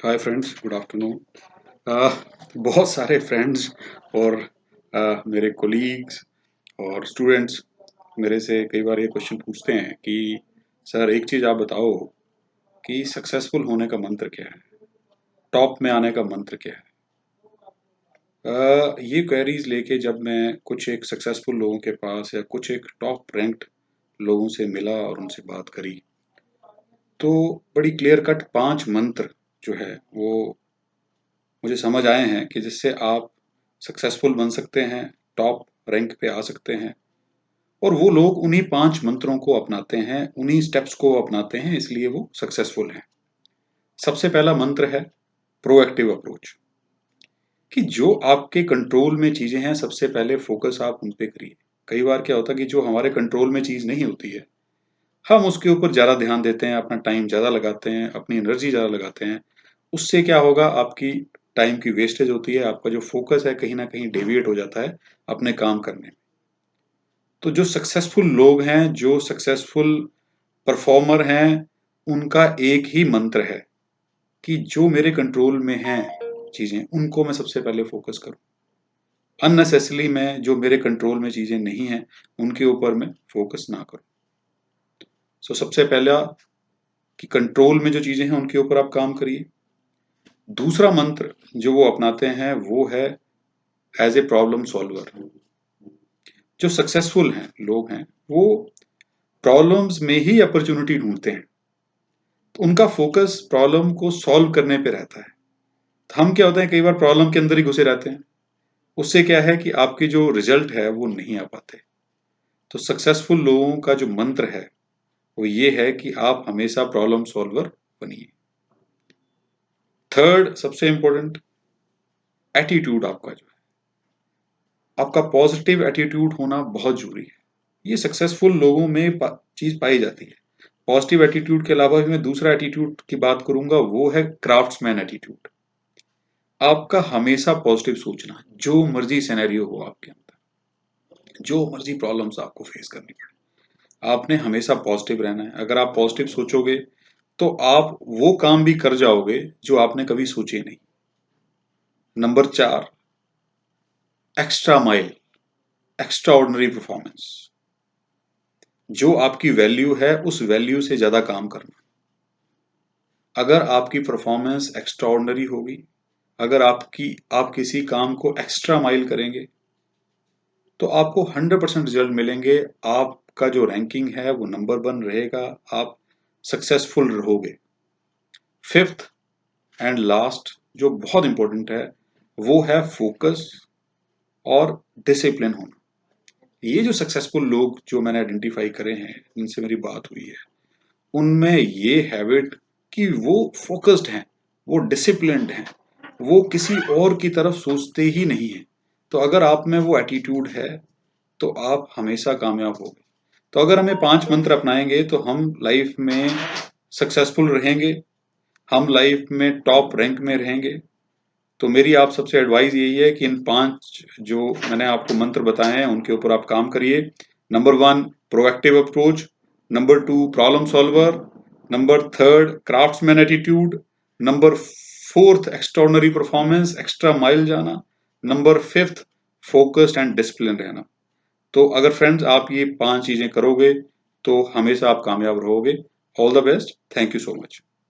Hi friends, good afternoon. बहुत सारे friends और मेरे कोलीग्स और स्टूडेंट्स मेरे से कई बार ये क्वेश्चन पूछते हैं कि सर एक चीज़ आप बताओ कि सक्सेसफुल होने का मंत्र क्या है, टॉप में आने का मंत्र क्या है। ये क्वेरीज लेके जब मैं कुछ एक सक्सेसफुल लोगों के पास या कुछ एक टॉप रैंक्ड लोगों से मिला और उनसे बात करी, तो बड़ी क्लियर कट 5 मंत्र जो है वो मुझे समझ आए हैं कि जिससे आप सक्सेसफुल बन सकते हैं, टॉप रैंक पे आ सकते हैं। और वो लोग उन्हीं 5 मंत्रों को अपनाते हैं, उन्हीं स्टेप्स को अपनाते हैं, इसलिए वो सक्सेसफुल हैं। सबसे पहला मंत्र है प्रोएक्टिव अप्रोच, कि जो आपके कंट्रोल में चीजें हैं सबसे पहले फोकस आप उन पे करिए। कई बार क्या होता है कि जो हमारे कंट्रोल में चीज नहीं होती है, हम उसके ऊपर ज्यादा ध्यान देते हैं, अपना टाइम ज्यादा लगाते हैं, अपनी एनर्जी ज्यादा लगाते हैं। उससे क्या होगा, आपकी टाइम की वेस्टेज होती है, आपका जो फोकस है कहीं ना कहीं डेविएट हो जाता है अपने काम करने में। तो जो सक्सेसफुल लोग हैं, जो सक्सेसफुल परफॉर्मर हैं, उनका एक ही मंत्र है कि जो मेरे कंट्रोल में हैं चीजें, उनको मैं सबसे पहले फोकस करूं। अननेसेसरली मैं जो मेरे कंट्रोल में चीजें नहीं हैं उनके ऊपर मैं फोकस ना करूं। सबसे पहला कि कंट्रोल में जो चीजें हैं उनके ऊपर आप काम करिए। दूसरा मंत्र जो वो अपनाते हैं वो है एज ए प्रॉब्लम सॉल्वर। जो सक्सेसफुल हैं लोग हैं, वो प्रॉब्लम्स में ही अपॉर्चुनिटी ढूंढते हैं। तो उनका फोकस प्रॉब्लम को सॉल्व करने पे रहता है। तो हम क्या होते हैं, कई बार प्रॉब्लम के अंदर ही घुसे रहते हैं। उससे क्या है कि आपके जो रिजल्ट है वो नहीं आ पाते। तो सक्सेसफुल लोगों का जो मंत्र है वो ये है कि आप हमेशा प्रॉब्लम सॉल्वर बनिए। थर्ड सबसे इंपॉर्टेंट, एटीट्यूड आपका जो है, आपका पॉजिटिव एटीट्यूड होना बहुत जरूरी है। ये सक्सेसफुल लोगों में चीज पाई जाती है। पॉजिटिव एटीट्यूड के अलावा भी मैं दूसरा एटीट्यूड की बात करूंगा, वो है क्राफ्ट्समैन एटीट्यूड। आपका हमेशा पॉजिटिव सोचना, जो मर्जी सिनेरियो हो आपके अंदर, जो मर्जी प्रॉब्लम्स आपको फेस करनी पड़े, आपने हमेशा पॉजिटिव रहना है। अगर आप पॉजिटिव सोचोगे तो आप वो काम भी कर जाओगे जो आपने कभी सोचे नहीं। Number 4, extra mile, extra ordinary performance. जो आपकी वैल्यू है उस वैल्यू से ज्यादा काम करना। अगर आपकी परफॉर्मेंस एक्स्ट्रा ऑर्डिनरी होगी, अगर आप किसी काम को एक्स्ट्रा माइल करेंगे, तो आपको 100% रिजल्ट मिलेंगे। आपका जो रैंकिंग है वो नंबर 1 रहेगा, आप सक्सेसफुल रहोगे। फिफ्थ एंड लास्ट जो बहुत इंपॉर्टेंट है वो है फोकस और डिसिप्लिन होना। ये जो सक्सेसफुल लोग जो मैंने आइडेंटिफाई करे हैं, जिनसे मेरी बात हुई है, उनमें ये हैबिट कि वो फोकस्ड हैं, वो डिसिप्लिन्ड हैं, वो किसी और की तरफ सोचते ही नहीं है। तो अगर आप में वो एटीट्यूड है तो आप हमेशा कामयाब होगे। तो अगर हमें 5 मंत्र अपनाएंगे तो हम लाइफ में सक्सेसफुल रहेंगे, हम लाइफ में टॉप रैंक में रहेंगे। तो मेरी आप सबसे एडवाइस यही है कि इन 5 जो मैंने आपको मंत्र बताए हैं उनके ऊपर आप काम करिए। Number 1 proactive approach, number 2 problem solver, number 3 craftsman attitude, number 4 extraordinary performance, extra mile जाना, नंबर 5 फोकस्ड एंड डिसिप्लिन रहना। तो अगर फ्रेंड्स आप ये 5 चीजें करोगे तो हमेशा आप कामयाब रहोगे। All the best, thank you so much.